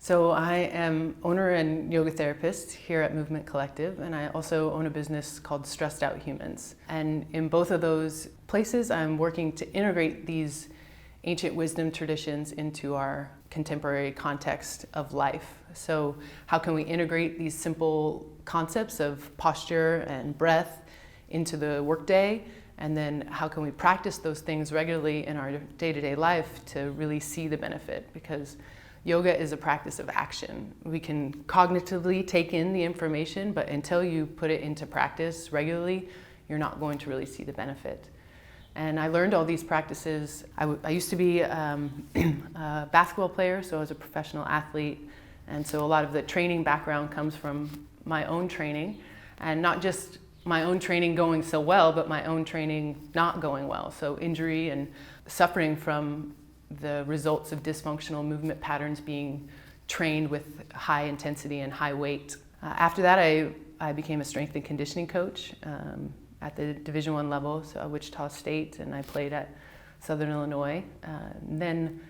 So I am owner and yoga therapist here at Movement Collective, and I also own a business called Stressed Out Humans. And in both of those places, I'm working to integrate these ancient wisdom traditions into our contemporary context of life. So how can we integrate these simple concepts of posture and breath into the workday? And then how can we practice those things regularly in our day-to-day life to really see the benefit? Because yoga is a practice of action. We can cognitively take in the information, but until you put it into practice regularly, you're not going to really see the benefit. And I learned all these practices. I used to be a basketball player, so I was a professional athlete. And so a lot of the training background comes from my own training, and not just my own training going so well, but my own training not going well. So injury and suffering from the results of dysfunctional movement patterns being trained with high intensity and high weight. After that, I became a strength and conditioning coach at the Division I level, so at Wichita State, and I played at Southern Illinois. Then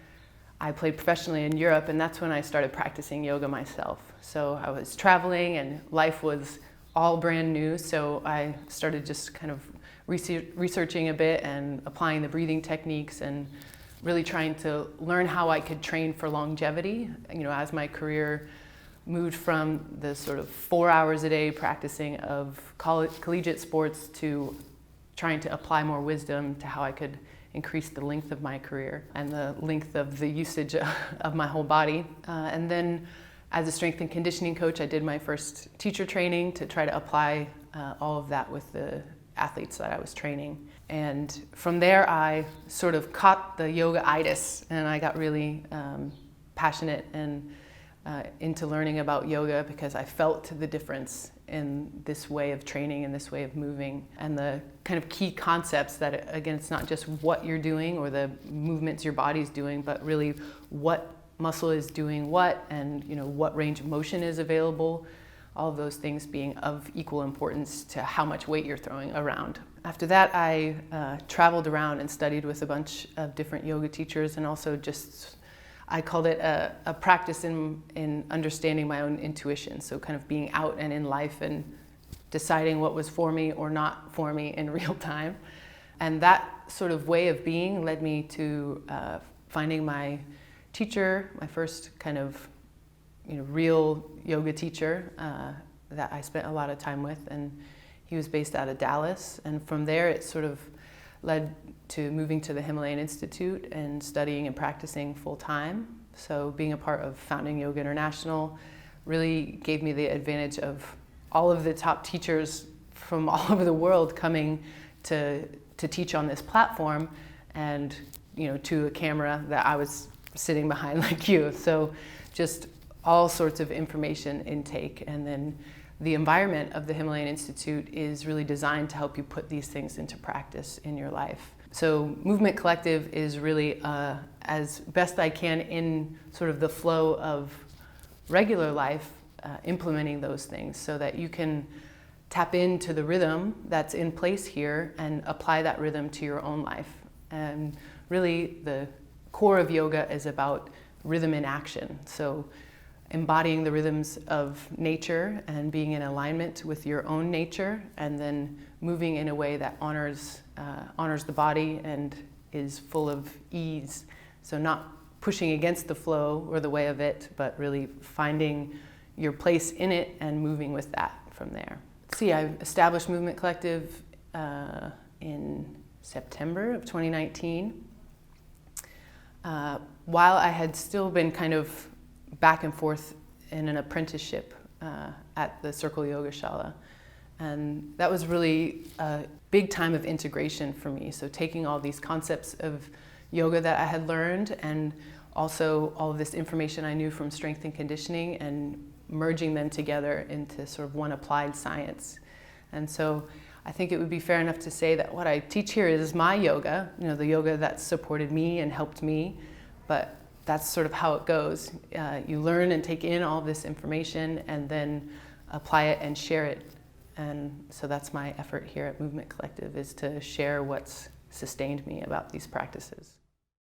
I played professionally in Europe, and that's when I started practicing yoga myself. So I was traveling and life was all brand new, so I started just kind of researching a bit and applying the breathing techniques and really trying to learn how I could train for longevity. You know, as my career moved from the sort of 4 hours a day practicing of collegiate sports to trying to apply more wisdom to how I could increase the length of my career and the length of the usage of my whole body. And then as a strength and conditioning coach, I did my first teacher training to try to apply all of that with the athletes that I was training. And from there, I sort of caught the yoga-itis, and I got really passionate and into learning about yoga because I felt the difference in this way of training and this way of moving, and the kind of key concepts that, again, it's not just what you're doing or the movements your body's doing, but really what muscle is doing what, and what range of motion is available. All of those things being of equal importance to how much weight you're throwing around. After that, I traveled around and studied with a bunch of different yoga teachers, and also I called it a practice in understanding my own intuition. So kind of being out and in life and deciding what was for me or not for me in real time. And that sort of way of being led me to finding my teacher, my first kind of real yoga teacher that I spent a lot of time with, and he was based out of Dallas. And from there, it sort of led to moving to the Himalayan Institute and studying and practicing full time. So being a part of founding Yoga International really gave me the advantage of all of the top teachers from all over the world coming to teach on this platform, and to a camera that I was sitting behind like you. So just all sorts of information intake. And then the environment of the Himalayan Institute is really designed to help you put these things into practice in your life. So Movement Collective is really, as best I can in sort of the flow of regular life, implementing those things so that you can tap into the rhythm that's in place here and apply that rhythm to your own life. And really the core of yoga is about rhythm in action. So embodying the rhythms of nature and being in alignment with your own nature, and then moving in a way that honors the body and is full of ease. So not pushing against the flow or the way of it, but really finding your place in it and moving with that from there. See, I established Movement Collective in September of 2019. While I had still been kind of back and forth in an apprenticeship at the Circle Yoga Shala. And that was really a big time of integration for me. So taking all these concepts of yoga that I had learned, and also all of this information I knew from strength and conditioning, and merging them together into sort of one applied science. And so I think it would be fair enough to say that what I teach here is my yoga, the yoga that supported me and helped me, but that's sort of how it goes. You learn and take in all this information and then apply it and share it. And so that's my effort here at Movement Collective, is to share what's sustained me about these practices.